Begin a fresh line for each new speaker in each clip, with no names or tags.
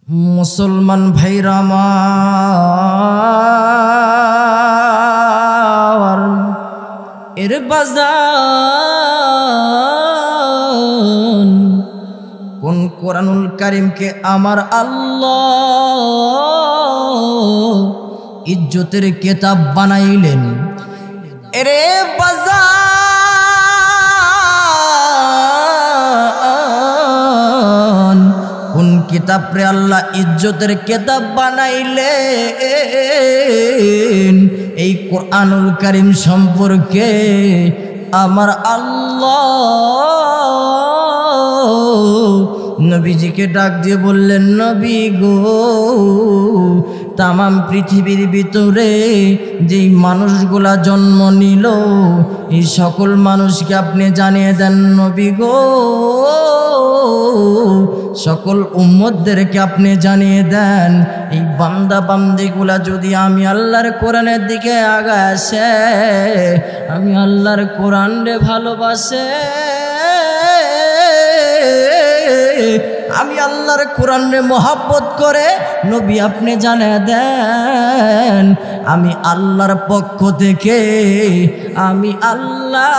মুসলমান ভাইরা আমার এর বাজান কোন কোরআনুল কারীমকে আমার আল্লাহ ইজ্জতের কিতাব বানাইলেন। এরে বাজান কোন কিতাব রে আল্লাহ ইজ্জতের কিতাব বানাইলেন? এই কোরআনুল কারীম সম্পর্কে আমার আল্লাহ নবীজিকে ডাক দিয়ে বললেন, নবী গো, তামাম পৃথিবীর ভিতরে যেই মানুষগুলা জন্ম নিল এই সকল মানুষকে আপনি জানিয়ে দেন নবী গো, সকল উম্মতদেরকে আপনি জানিয়ে দেন এই বান্দা বান্দিগুলা যদি আমি আল্লাহর কোরআনের দিকে আগায় আসে, আমি আল্লাহর কোরআন রে ভালোবাসে, আমি আল্লাহর কোরআন রে মহব্বত করে, নবী আপনি জানিয়ে দেন আমি আল্লাহর পক্ষ থেকে, আমি আল্লাহ,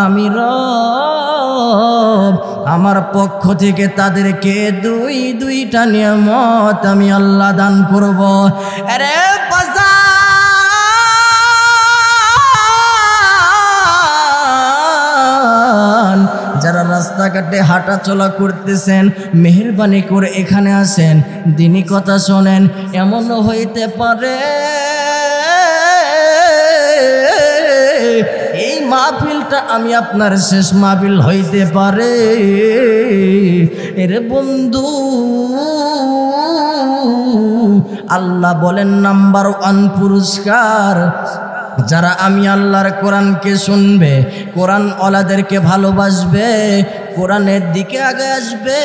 আমি রব, আমার পক্ষ থেকে তাদেরকে দুইটা নিয়ামত আমি আল্লাহ দান করব। আরে বাজান, যারা রাস্তাঘাটে হাঁটা চলা করতেছেন মেহেরবানি করে এখানে আসেন, দিনী কথা শোনেন। এমনও হইতে পারে এই মাহফিলটা আমি আপনার শেষ মাহফিল হইতে পারে। এরে বন্ধু, আল্লাহ বলেন নাম্বার 1 পুরস্কার যারা আমি আল্লাহর কোরআনকে শুনবে, কোরআন ওয়ালাদেরকে ভালোবাসবে, কোরআনের দিকে আগে আসবে,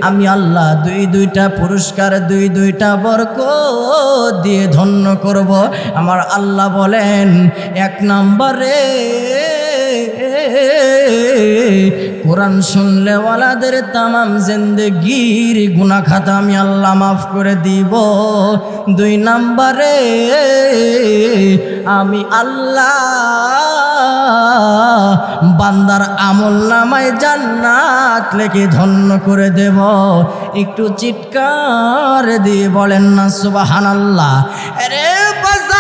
আমি আল্লাহ দুইটা পুরস্কার দুইটা বরকত দিয়ে ধন্য করব। আমার আল্লাহ বলেন 1 নম্বরে কোরআন শুনলে ওয়ালাদের তামাম জিন্দেগির গুনাহ খাতা আমি আল্লাহ মাফ করে দিব। 2 নম্বরে আমি আল্লাহ বান্দার আমল নামায় জান্নাত লেখে ধন্য করে দেব। একটু চিৎকার দিয়ে বলেন না সুবহানাল্লাহ। আরে বাজান,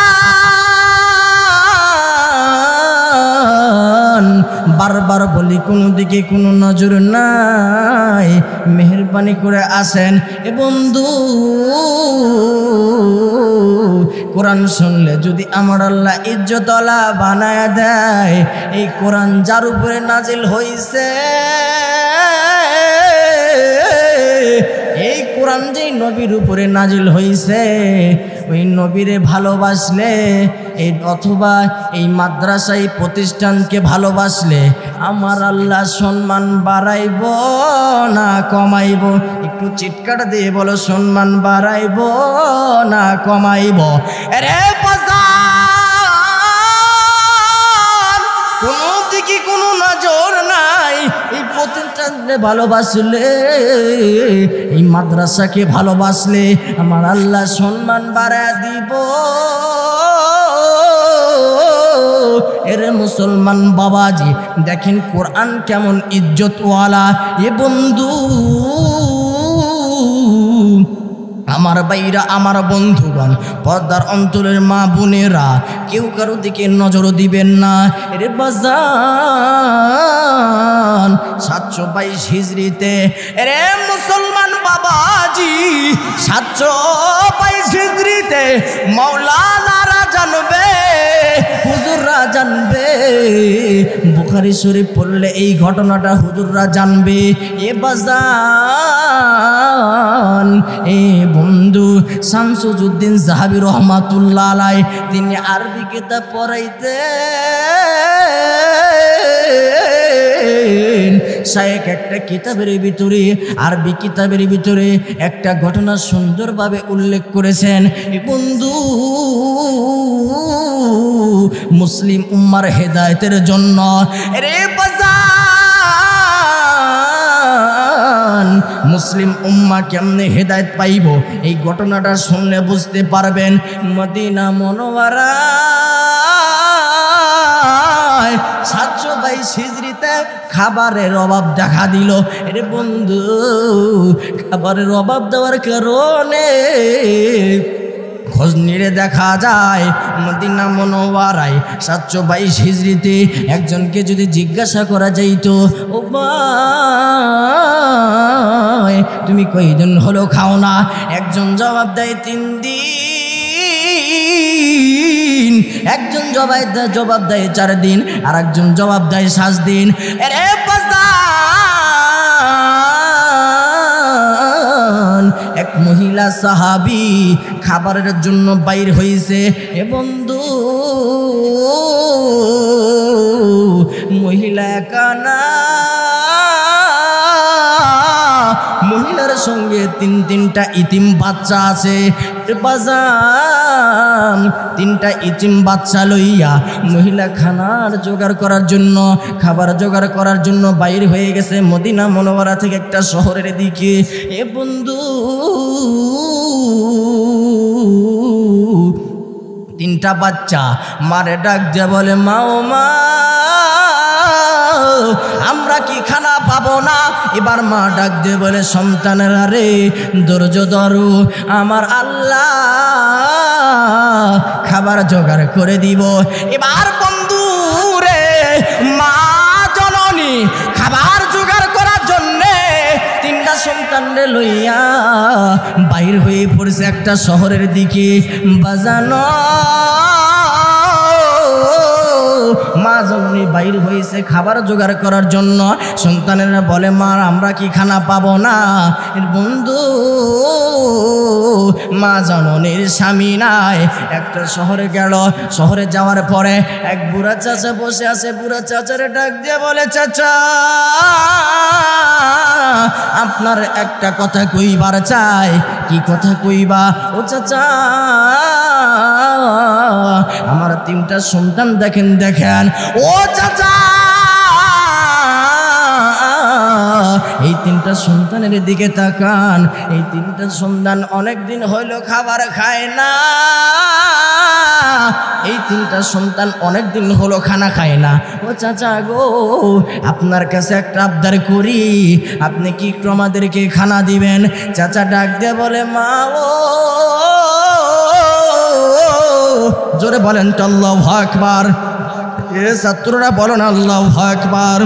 বারবার বলি কোনো দিকে কোনো নজর নাই, মেহেরবানি করে আসেন। এ বন্ধু, কোরআন শুনলে যদি আমার আল্লাহ ইজ্জতওয়ালা বানায় দেয়, এই কোরআন যার উপরে নাজিল হইছে, এই কোরআন যেই নবীর উপরে নাজিল হইছে, ওই নবীরে ভালোবাসলে এই অথবা এই মাদ্রাসা এই প্রতিষ্ঠানকে ভালোবাসলে আমার আল্লাহ সম্মান বাড়াইব না কমাইব? একটু চিৎকার দিয়ে বলো, সম্মান বাড়াইব না কমাইব? আরে বাজার, কোনো দিকে কোনো নজর নাই, এই প্রতিষ্ঠানকে ভালোবাসলে, এই মাদ্রাসাকে ভালোবাসলে আমার আল্লাহ সম্মান বাড়ায় দিব। এরে মুসলমান বাবাজি, দেখেন কোরআন কেমন ইজ্জতওয়ালা। এ বন্ধু, আমার ভাইরা, আমার বন্ধুগণ, পর্দার অন্তরের মা বোনেরা, কেউ কারো দিকে নজর দিবেন না। এরে বাজান 722 হিজরিতে, এরে মুসলমান বাবাজি 722 হিজরিতে মাওলানারা জানবে, হুজুররা জানবে, বুখারী শরীফ পড়লে এই ঘটনাটা হুজুররা জানবে। এ বাজান, এ বন্ধু, শামসুদ্দিন যাহাবী রহমাতুল্লাহ আলাইহি তিনি আরবি কিতাব পড়াইতে শায়েখ একটা কিতাবের ভিতরে, আরবি কিতাবের ভিতরে একটা ঘটনা সুন্দরভাবে উল্লেখ করেছেন। বন্ধু, মুসলিম উম্মার হেদায়েতের জন্য, রে বাজার মুসলিম উম্মাহ কেমনে হেদায়েত পাইব এই ঘটনাটা শুনলে বুঝতে পারবেন। মদিনা মুনাওয়ারা 722 হিজরিতে খাবারের অভাব দেখা দিল। এরে বন্ধু, খাবারের অভাব দেওয়ার কারণে খোঁজ নিয়ে দেখা যায় মদিনা মুনাওয়ারায় 722 হিজরিতে একজনকে যদি জিজ্ঞাসা করা যাইত, ও ভাই তুমি কয়দিন হলো খাও না? একজন জবাব দেয় 3 দিন, একজন জবাব দেয় 4 দিন, আর একজন জবাব দেয় 7 দিন। এরে এক মহিলা সাহাবী খাবারের জন্য বাইর হইছে। এ বন্ধু, মহিলা একা না, মহিলার সঙ্গে 3টা ইতিম বাচ্চা আছে। বাজান 3টা ইতিম বাচ্চা লইয়া মহিলা খানার জোগাড় করার জন্য, খাবার জোগাড় করার জন্য বাইর হয়ে গেছে মদিনা মুনাওয়ারা থেকে একটা শহরের দিকে। এ বন্ধু, 3টা বাচ্চা মারে ডাক দিয়ে বলে, মা ও মা, আমরা কি খানা পাবো না? এবার মা ডাক দিয়ে বলে, সন্তানেরা রে ধৈর্য ধরো, আমার আল্লাহ খাবার জোগাড় করে দিব। এবার বন্ধু রে, মা জননী খাবার জোগাড় করার জন্যে 3টা সন্তানরে লইয়া বাইর হয়ে পড়েছে একটা শহরের দিকে। বাজানো মা জননী বাইর হয়েছে খাবার জোগাড় করার জন্য। সন্তানেরা বলে, মা আমরা কি খানা পাবো না? বন্ধু, মা জননীর স্বামী নাই, একটা শহরে গেল। শহরে যাওয়ার পরে এক বুড়া চাচা বসে আছে। বুড়া চাচারে ডাক দিয়ে বলে, চাচা আপনার একটা কথা কইবার চাই। কি কথা কইবা? ও চাচা, আমার 3টা সন্তান দেখেন। ও চাচা, এই 3টা সন্তানের দিকে তাকান। এই 3টা সন্তান অনেকদিন হইল খাবার খায় না। এই 3টা সন্তান অনেকদিন হলো খানা খায় না। ও চাচা গো, আপনার কাছে একটা আবদার করি, আপনি কি একটু আমাদেরকে খানা দিবেন? চাচা ডাক দিয়ে বলে, মা ও, জোরে বলেন তো আল্লাহু আকবার। এ ছাত্ররা বলো না আল্লাহু আকবার।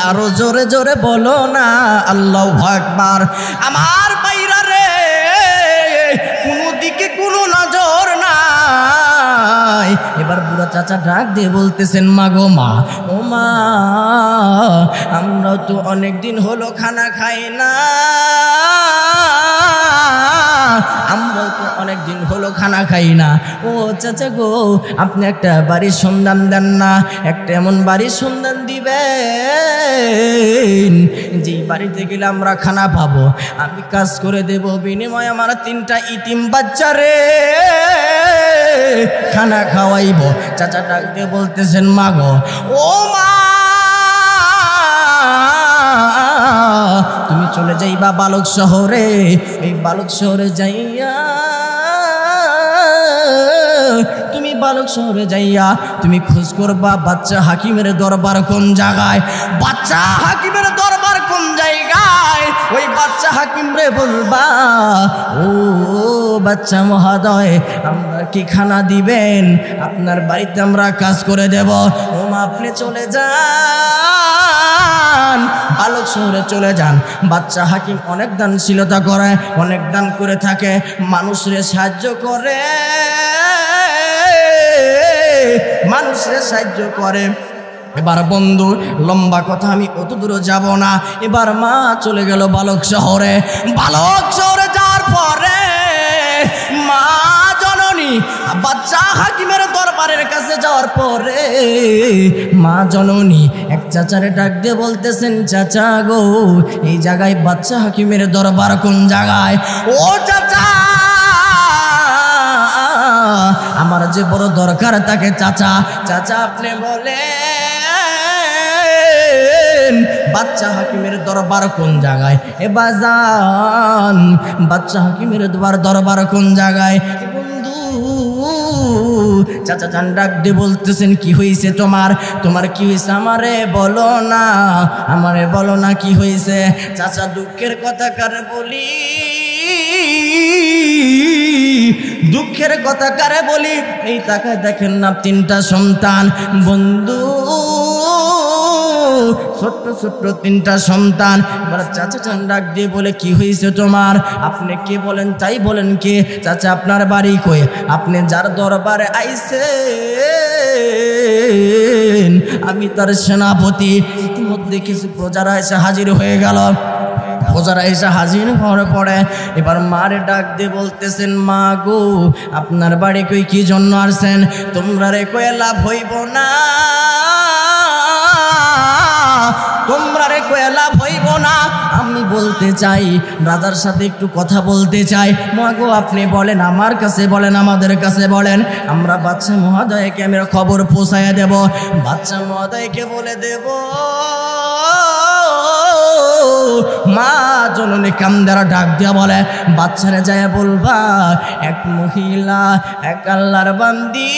আরো জোরে জোরে বলো না আল্লাহু আকবার। আমার বাইরা রে, কোনো দিকে কোনো নজর নাই। এবার বুড়া চাচা ডাক দিয়ে বলতেছেন, মা গো মা, ও মা, আমরা তো অনেকদিন হলো খানা খাই না, আমরা তো অনেকদিন হলো খানা খাই না। ও চাচা গো, আপনি একটা বাড়ির সন্ধান দেন না? একটা এমন বাড়ির সন্ধান দিবেন যে বাড়িতে গেলে আমরা খানা পাবো, আমি কাজ করে দেব, বিনিময়ে আমার 3টা ইতিম বাচ্চারে খানা খাওয়াইব। চাচা ডাক দিয়ে বলতেছেন, মা গো, ও মা, তুমি চলে যাইবা বালক শহরে। এই বালক শহরে যাইয়া তুমি খোঁজ করবা বাচ্চা হাকিমের দরবার কোন জায়গায়। বাচ্চা হাকিমের দরবার কোন জায়গায়? ওই বাচ্চা হাকিম রে বলবা, ও বাচ্চা মহোদয়, আমরা কি খানা দিবেন? আপনার বাড়িতে আমরা কাজ করে দেব। ও মা, আপনি চলে যান, বালক শহরে চলে যান। বাচ্চা হাকিম অনেক দানশীলতা করে, অনেক দান করে থাকে, মানুষের সাহায্য করে, মানুষের সাহায্য করে। এবার বন্ধু, লম্বা কথা, আমি অত দূরে যাব না। এবার মা চলে গেল বালক শহরে। বালক শহরে যাওয়ার পরে মা জননী বাচ্চা হাকিমের দরবারের কাছে যাওয়ার পরে মা জননী এক চাচারে ডাক দিয়ে বলতেছেন, চাচা গো, এই জায়গায় বাচ্চা হাকিমের দরবার কোন জায়গায়? ও চাচা, আমার যে বড় দরকার তাকে চাচা। চাচা আপনি বলেন বাচ্চা হাকিমের দরবার কোন জায়গায়? এ বাজান, বাচ্চা হাকিমের দরবার কোন জায়গায়? বন্ধু চাচা জান ডাক দিয়ে বলতেছেন, কি হয়েছে তোমার? তোমার কি হয়েছে? আমারে বলো না, আমারে বলো না কি হয়েছে? চাচা দুঃখের কথা কারে বলি, দুঃখের কথা কারে বলি? এই তাকায় দেখেন না তিনটা সন্তান। বন্ধু ছোট্ট ছোট্ট তিনটা সন্তান। এবার চাচা চান ডাক দিয়ে বলে, কি হয়েছে তোমার? আপনি কে বলেন? তাই বলেন কে? চাচা আপনার বাড়ি কই? আপনি যার দরবারে আইছেন আমি তার সেনাপতি। ইতিমধ্যে কিছু প্রজারা এসে হাজির হয়ে গেল। প্রজারা এসে হাজির হওয়ার পরে এবার মারে ডাক দিয়ে বলতেছেন, মা গো আপনার বাড়ি কই, কি জন্য আসছেন? তোমরা রে কয়ে লাভ হইব না, তোমরা রে কয়ে লাভ হইব না। আমি বলতে চাই, রাজার সাথে একটু কথা বলতে চাই। মা গো আপনি বলেন, আমার কাছে বলেন, আমাদের কাছে বলেন, আমরা বাচ্চা মহোদয়কে আমি খবর পৌঁছাইয়া দেব। বাচ্চা মহোদয়কে বলে দেব, মা জননী কামদারা ডাক দিয়া বলে, বাচ্চারা যায় বলবা এক মহিলা, এক আল্লাহর বান্দি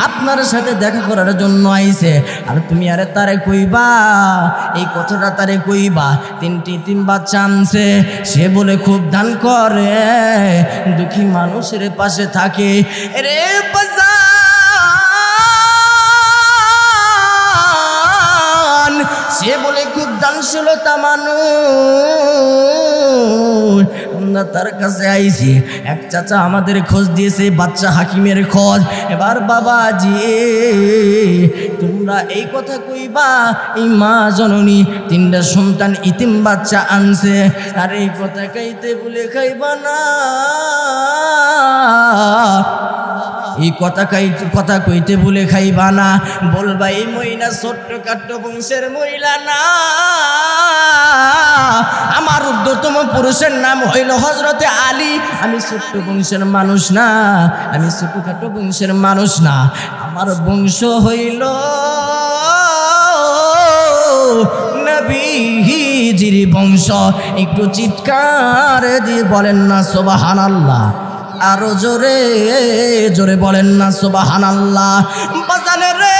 আপনার সাথে দেখা করার জন্য আইছে। আর তুমি আরে তারে কইবা, এই কথাটা তারে কইবা, তিন বাচ্চা আনছে। সে বলে খুব দান করে, দুঃখী মানুষের পাশে থাকে। রে সে বলে খুব দানশীলতা মানুষ। আমরা তার কাছে আইছি। এক চাচা আমাদের খোঁজ দিয়েছে, বাচ্চা হাকিমের খোঁজ। এবার বাবাজি তোমরা এই কথা কইবা, এই মা জননী তিনটা সন্তান ইতিম বাচ্চা আনছে, আর এই কথা খাইতে বলে খাইবা না, এই কথা কইতে বলে খাইবা না। বলবা এই মহিলা ছোট্ট কাট্ট বংশের মহিলা না, আমার উর্ধ্বতম পুরুষের নাম হইল হযরতে আলী। আমি ছোট্ট বংশের মানুষ না, আমি ছোটখাটো বংশের মানুষ না, আমার বংশ হইল নবীজির বংশ। একটু চিৎকার দিয়ে বলেন না সুবহানাল্লাহ, আরো জোরে জোরে বলেন না সুবহানাল্লাহ। বাজানে রে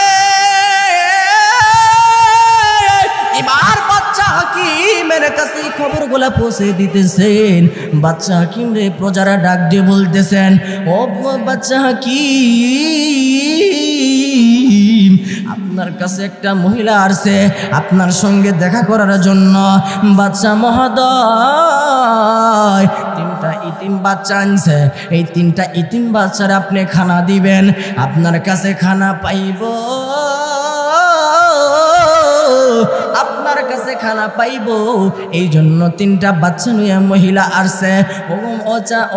এবার বাচ্চা হাকিমের কাছে খবরগুলা পৌঁছে দিতেছেন। বাচ্চা হাকিম রে প্রজারা ডাক দিয়ে বলতেছেন, ও বাচ্চা হাকিম আপনার কাছে একটা মহিলা আসছে আপনার সঙ্গে দেখা করার জন্য। বাচ্চা মহোদয় তিনটা ইতিম বাচ্চা আনছে, এই তিনটা ইতিম বাচ্চার আপনি খানা দিবেন, আপনার কাছে খানা পাইব, আপনার কাছে খানা পাইব, এই জন্য তিনটা বাচ্চা নিয়ে মহিলা আসছে।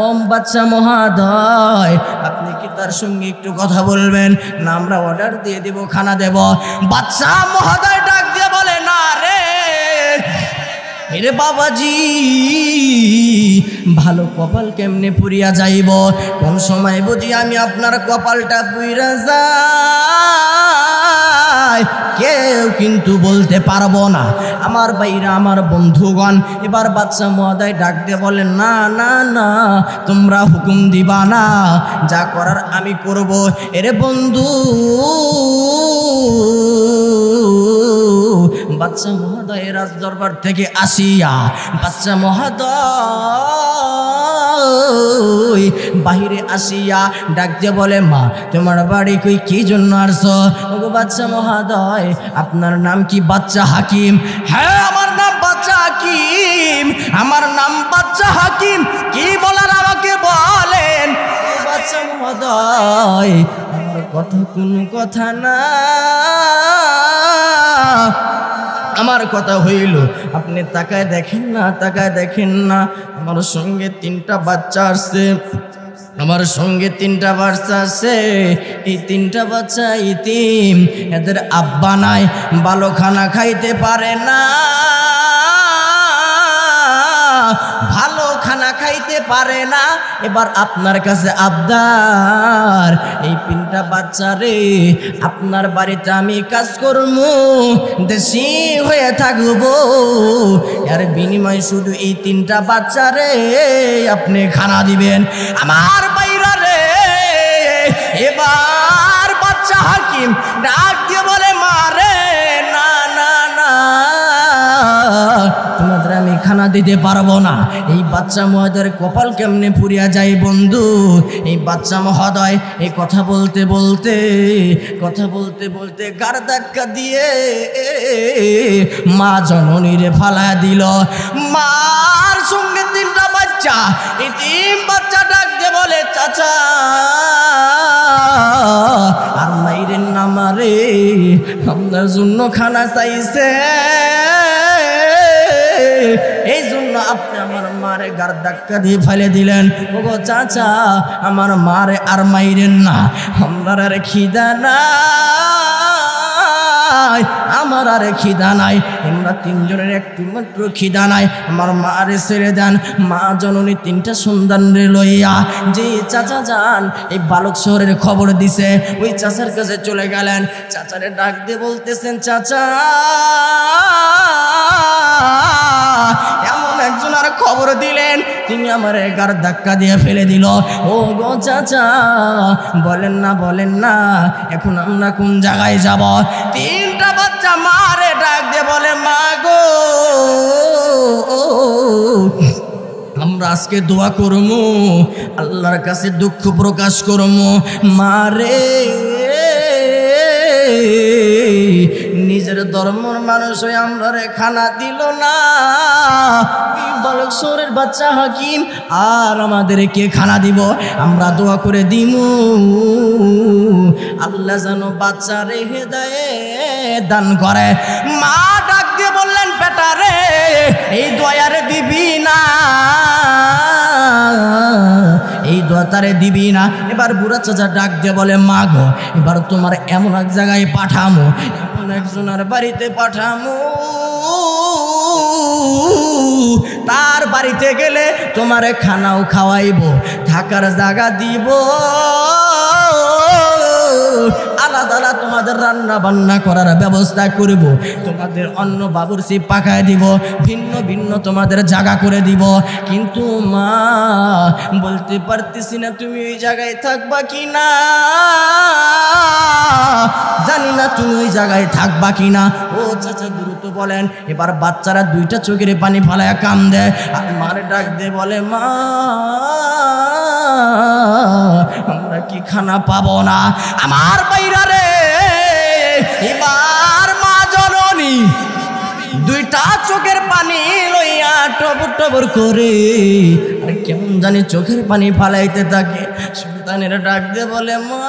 ওম বাচ্চা মহোদয় আপনি কি তার সঙ্গে একটু কথা বলবেন? না আমরা অর্ডার দিয়ে দিব, খানা দেব। বাচ্চা মহোদয় ডাক দিয়ে বলে, না রে রে বাবাজি, ভালো কপাল কেমনে পুরিয়া যাইব? কোন সময় বুঝি আমি আপনার কপালটা পুইরা যাই কেউ কিন্তু বলতে পারবো না। আমার ভাইরা, আমার বন্ধুগণ, এবার বাচ্চা মহোদয় ডাক দিয়ে বলেন, না না না তোমরা হুকুম দিবা না, যা করার আমি করব। এরে বন্ধু বাচ্চা মহোদয় রাজ দরবার থেকে আসিয়া বাচ্চা মহোদয় বাহিরে আসিয়া ডাক দিয়ে বলে, মা তোমার বাড়ি কই, কি জন্য আসছো? ওগো বাচ্চা মহোদয় আপনার নাম কি? বাচ্চা হাকিম। হ্যাঁ আমার নাম বাচ্চা হাকিম, আমার নাম বাচ্চা হাকিম। কি বলার আমাকে বলেন। বাচ্চা মহোদয় আমার কথা কোনো কথা না, আমার কথা হইল আপনি তাকায় দেখেন না, তাকায় দেখেন না, আমার সঙ্গে তিনটা বাচ্চা আসছে, আমার সঙ্গে তিনটা বাচ্চা আছে, এই তিনটা বাচ্চা ইতিম, এদের আব্বা নাই, ভালো খানা খাইতে পারে না, ভালো খানা খাইতে পারে না। এবার আপনার কাছে আবদার, এই 3টা বাচ্চা রে আপনার বাড়িতে আমি কাজ করবো, দেশি হয়ে থাকবো, এর বিনিময় শুধু এই 3টা বাচ্চা রে আপনি খানা দিবেন। আমার বাইরা রে, এবার বাচ্চা হাকিম ডাক দিয়ে বলে মারে না না না, তোমাদের আমি খানা দিতে পারবো না। এই বাচ্চা মহোদয়ের কপাল কেমনে পুড়িয়া যায় বন্ধু। এই বাচ্চা মহোদয় এই কথা বলতে বলতে গাড় ধাক্কা দিয়ে মা জননীরে ফালা দিল। মার সঙ্গে 3টা বাচ্চা, এই 3 বাচ্চা ডাক দিয়ে বলে চাচা, আর মাইরেন না মারে, আপনার জন্য খানা চাইছে, এই জন্য আপনি আমার মারে গার ধাক্কা দিয়ে ফেলে দিলেন। ওগো চাচা, আমার মারে আর মাইরেন না, আমার আর খিদা নাই, আমার আর খিদা নাই, আমরা 3 জনের একটু মাত্র খিদা নাই, আমার মারে ছেড়ে দেন। মা জননী 3টা সন্তান রে লইয়া যে চাচা যান এই বালক শহরের খবর দিছে, ওই চাচার কাছে চলে গেলেন। চাচারে ডাক দিয়ে বলতেছেন, চাচা এমন একজন আর খবর দিলেন, তিনি আমার গার ধাক্কা দিয়ে ফেলে দিল। ও গো চাচা, বলেন না এখন আমরা কোন জায়গায় যাব? 3টা বাচ্চা মারে ডাক দিয়ে বলে, মা গো আমরা আজকে দোয়া করবো, আল্লাহর কাছে দুঃখ প্রকাশ করবো। মারে নিজের ধর্মর মানুষ হয়ে আমরা রে খানা দিল না, বালক শহরের বাচ্চা হাকিম আর আমাদের কে খানা দিব? আমরা দোয়া করে দিমু আল্লাহ যেন বাচ্চা রে হেদায়েত দান করে। মা ডাক দিয়ে বললেন, বেটা রে এই দয়ারে দিবি না, এই দোয়া তারে দিবি না। এবার বুড়া চাচা ডাক দিয়ে বলে, মা গো এবার তোমার এমন এক জায়গায় পাঠামো, এমন একজনের বাড়িতে পাঠামো, তার বাড়িতে গেলে তোমারে খানাও খাওয়াইবো, থাকার জায়গা দিব, আলাদা আলাদা তোমাদের রান্না বান্না করার ব্যবস্থা করব, তোমাদের অন্ন বাবুর্চি পাকায় দিব, ভিন্ন ভিন্ন তোমাদের জায়গা করে দিব। কিন্তু মা বলতে পারতেছি না তুমি ওই জায়গায় থাকবা কি না, জানি না তুমি ওই জায়গায় থাকবা কি না। ও চাচা দ্রুত বলেন। এবার বাচ্চারা 2টা চোখের পানি ফালায় কাম দেয়, আর মারে ডাক দিয়ে বলে, মা আমরা কি খানা পাবো না? আমার বাইরা রে, এবার মা জননী 2টা চোখের পানি লইয়া টবর টবর করে আর কেমন জানি চোখের পানি ফালাইতে থাকে। সন্তানের ডাক দিয়ে বলে, মা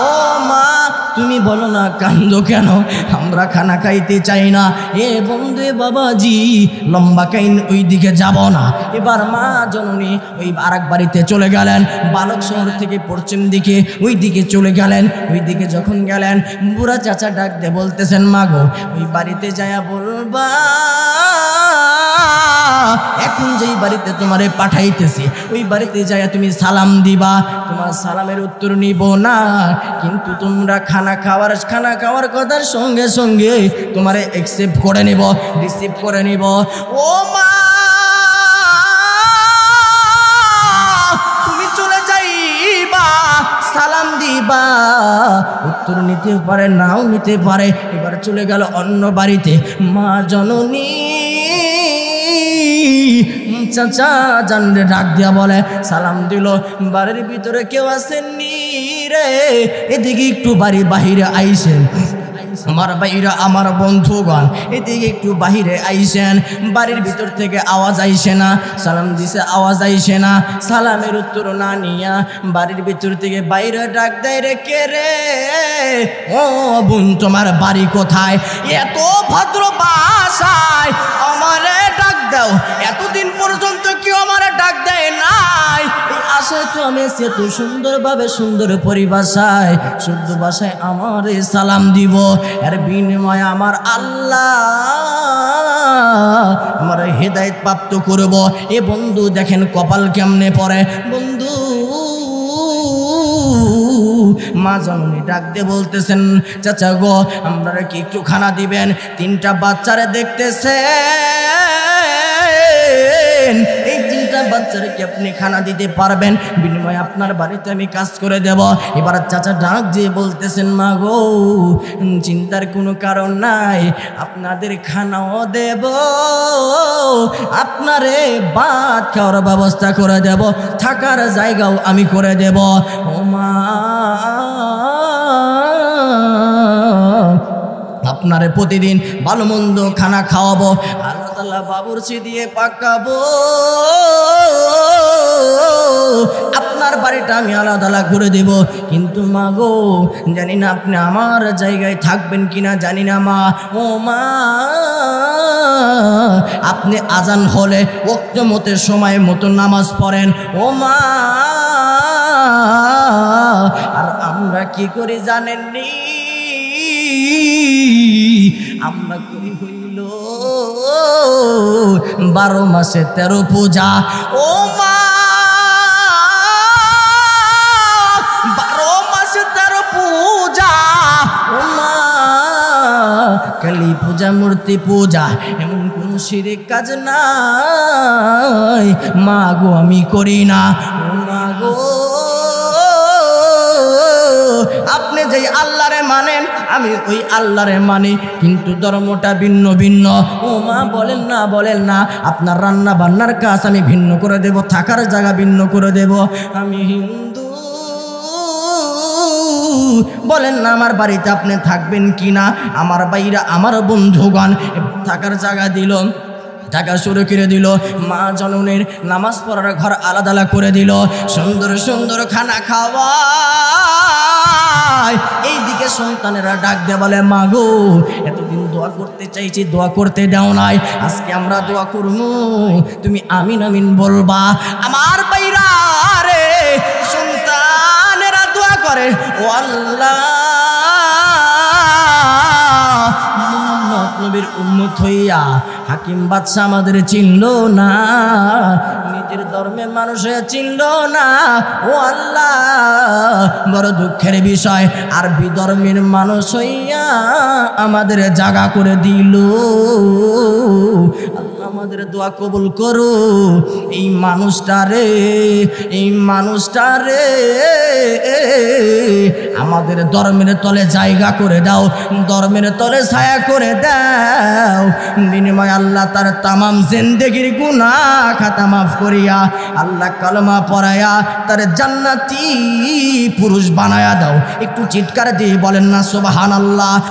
ও মা তুমি বলো না কান্দো কেন? আমরা খানা খাইতে চাই না। এ বন্ধু বাবাজি লম্বা কাইন ওই দিকে যাব না। এবার মা জননী ওই আরেক বাড়িতে চলে গেলেন, বালক শহর থেকে পশ্চিম দিকে ওই দিকে চলে গেলেন। ওই দিকে যখন গেলেন, বুড়া চাচা ডাক দিয়ে বলতেছেন, মা গো ওই বাড়িতে যায়া বলবা এখন যেই বাড়িতে তোমারে পাঠাইতেছি ওই বাড়িতে যাইয়া তুমি সালাম দিবা, তোমার সালামের উত্তর নিব না, কিন্তু তোমরা খানা খাওয়ার কথার সঙ্গে সঙ্গে তোমারে অ্যাকসেপ্ট করে নিব, রিসিভ করে নিব। ও মা তুমি চলে যাইবা, সালাম দিবা, উত্তর নিতে পারে নাও নিতে পারে। এবার চলে গেল অন্য বাড়িতে। মা জননী চাচা জানরে ডাক দিয়া বলে, সালাম দিল, বাড়ির ভিতরে কেউ আসেননি রে, এদিকে একটু বাড়ি বাহিরে আইসেন। আমার ভাইরা আমার বন্ধুগণ এদিকে একটু বাহিরে আইসেন। বাড়ির ভিতর থেকে আওয়াজ আইসে না, সালাম দিছে আওয়াজ আইসে না, সালামের উত্তর না নিয়া বাড়ির ভিতর থেকে বাইরে ডাক দেয়, রে কে রে? ও বোন তোমার বাড়ি কোথায়? এত ভদ্র ভাষায় আমারে ডাক দাও। এতদিন পর্যন্ত কেউ আমার ডাক দেয় নাই, আসে তো আমি এত সুন্দরভাবে সুন্দর পরিভাষায় শুদ্ধ ভাষায় আমার সালাম দিব, এর বিনিময়ে আমার আল্লাহ আমার হেদায়েত প্রাপ্ত করব। এ বন্ধু দেখেন কপাল কেমনে পড়ে। বন্ধু মা জননী ডাক দিয়ে বলতেছেন, চাচা গো আপনারা কি একটু খানা দিবেন? 3টা বাচ্চারে দেখতেছে, এই 3টা বাচ্চারে কি আপনি খানা দিতে পারবেন? বিনিময়ে আপনার বাড়িতে আমি কাজ করে দেব। এবার চাচা ডাক দিয়ে বলতেছেন, মা গো চিন্তার কোনো কারণ নাই, আপনাদের খানাও দেব, আপনারে ভাত খাওয়ার ব্যবস্থা করে দেব, থাকার জায়গাও আমি করে দেব। ও মা আপনারে প্রতিদিন ভালো মন্দ খানা খাওয়াবো, আল্লাহ তাআলা বাবুর্চি দিয়ে পাকাবো, আপনার বাড়িটা আমি আলাদা আলাদা করে দেব। কিন্তু মা গো জানি না আপনি আমার জায়গায় থাকবেন কিনা জানি না মা। ও মা আপনি আজান হলে ওয়াক্ত মতো সময় মতো নামাজ পড়েন। ও মা আর আমরা কি করি জানেননি? আমরা করি হইল 12 মাসে 13 পূজা। ও মা 12 মাসে 13 পূজা। ও মা কালী পূজা, মূর্তি পূজা, এমন কোন শিরক কাজ নাই মা গো আমি করি না। ও মা গো আপনি যেই আল্লাহরে মানেন আমি ওই আল্লাহরে মানি, কিন্তু ধর্মটা ভিন্ন ভিন্ন। ও মা বলেন না বলেন না, আপনার রান্না বান্নার কাজ আমি ভিন্ন করে দেব, থাকার জায়গা ভিন্ন করে দেব। আমি হিন্দু, বলেন না আমার বাড়িতে আপনি থাকবেন কিনা? আমার বাইরা আমার বন্ধুগণ থাকার জায়গা দিল, টাকা শুরু করে দিল, মা জননীর নামাজ পড়ার ঘর আলাদা আলাদা করে দিল, সুন্দর সুন্দর খানা খাওয়া। এইদিকে সন্তানেরা ডাক দে বলে, মা গো এতদিন দোয়া করতে চাইছি, দোয়া করতে দাও নাই, আজকে আমরা দোয়া করবো, তুমি আমিন আমিন বলবা। আমার বাইরা রে সন্তানেরা দোয়া করে, ও আল্লাহ নবীর উম্মত হইয়া হাকিম বাদশা আমাদের চিনল না, নিজের ধর্মের মানুষে চিনল না। ও আল্লাহ বড় দুঃখের বিষয়, আর বিধর্মের মানুষ হইয়া আমাদের জাগা করে দিল। আল্লাহ আমাদের দোয়া কবুল করো। এই মানুষটারে আমাদের ধর্মের তলে জায়গা করে দাও, ধর্মের তলে ছায়া করে দাও। বিনিময় আল্লাহ তার তামাম জিন্দেগির গুনাহ খাতা মাফ করিয়া আল্লাহ কালেমা পড়ায়া তার জান্নাতি পুরুষ বানায়া দাও। একটু চিৎকার দিয়ে বলেন না সুবহানাল্লাহ।